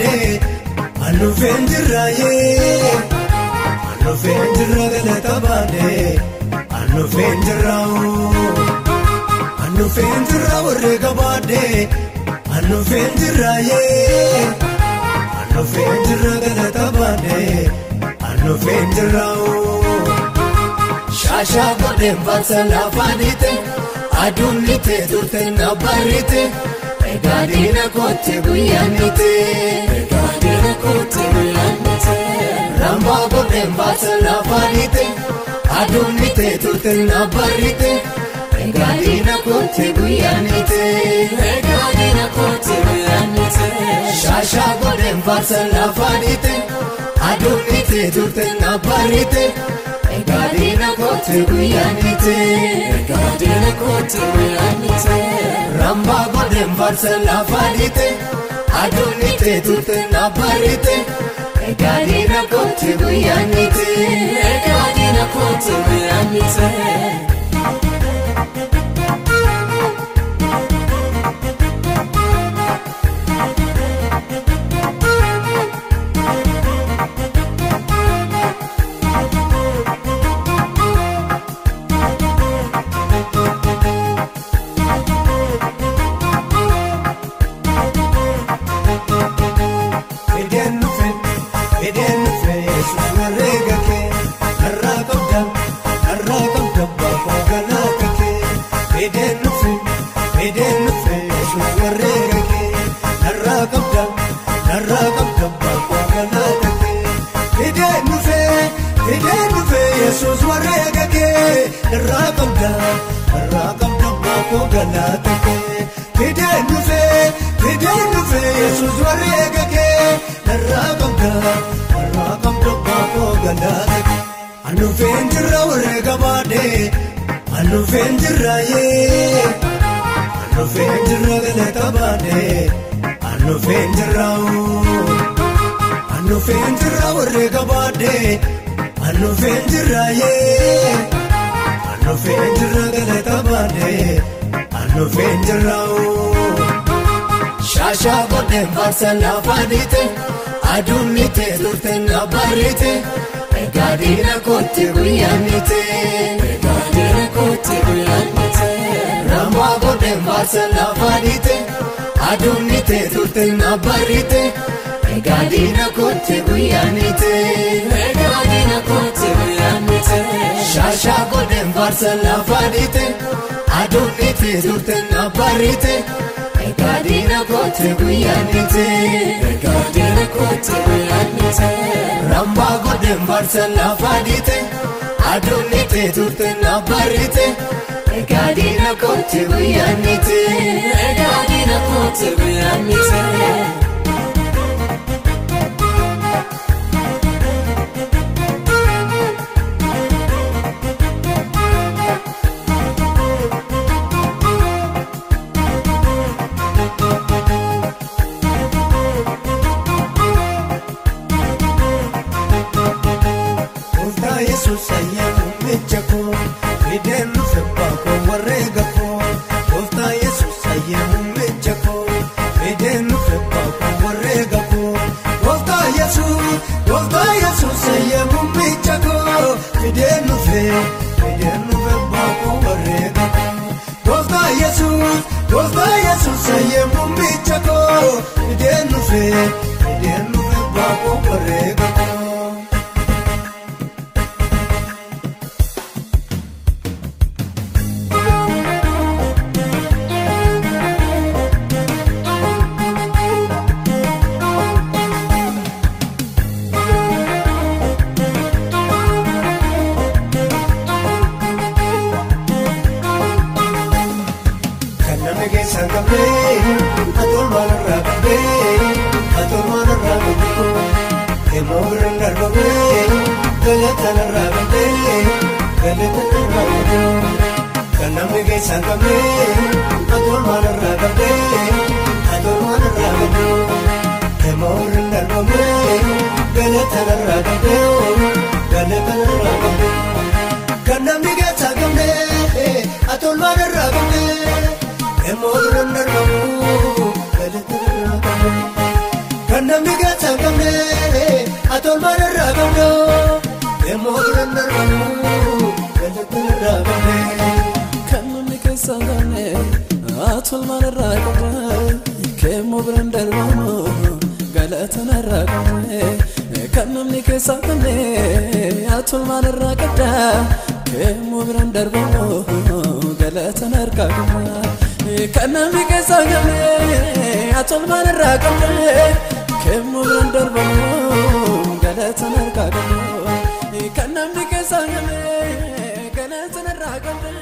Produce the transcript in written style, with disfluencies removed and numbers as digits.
kabade anu fenjiraye anu fenjira gala kabade anu fenjirao anu fenjira warre kabade anu fenjiraye anu fenjira gala kabade anu fenjirao shasha godem vatsala fanite adunite turte nabarite egadina kote guyanite egadina kote guyanite ramba godem vatsala fanite adunite turte nabarite egadina kote guyanite egadina kote guyanite shasha godem vatsala fanite adunite turte nabarite egadina kote guyanite egadina kote guyanite ramba godem vatsala fanite adunite turte nabarite egadina kote guyanite egadina kote guyanite Jesus warregake rakabda bako galatake fidenu fe Jesus warregake rakabda bako galatake anu fenjira warregabade anu fenjira ye anu fenjira galatabade anu fenjira warregabade anu fenjiraye anu fenjira galatabade anu fenjirao shasha godem vatsala fanite adunite turte nabarite egadina kote guyanite egadina kote guyanite ramba godem vatsala fanite adunite turte nabarite egadina kote guyanite egadina kote guyanite shasha godem vatsala fanite adunite turte nabarite egadina kote guyanite egadina kote guyanite ramba godem vatsala fanite adunite turte nabarite egadina kote guyanite egadina kote guyanite Jesus ayyamu mechako fidenu febako warregako Ofta Jesus ayyamu mechako fidenu febako warregako Ofta Jesus ayyamu mechako fidenu febako warregako Ofta Jesus ayyamu mechako fidenu febako warregako Kanam namni keessa qabne atol manarraa qabne deemuudhaan darbamu galataarraa qabne kan namni keessa qabne atol manarraa qabne deemuudhaan darbamu galataarraa qabne kan namni keessa qabne atol manarraa qabne deemuudhaan darbamu galataarraa qabne kan namni keessa qabne atol manarraa qabne deemuudhaan darbamu galataarraa qabne kan namni keessa qabne galataarraa qabne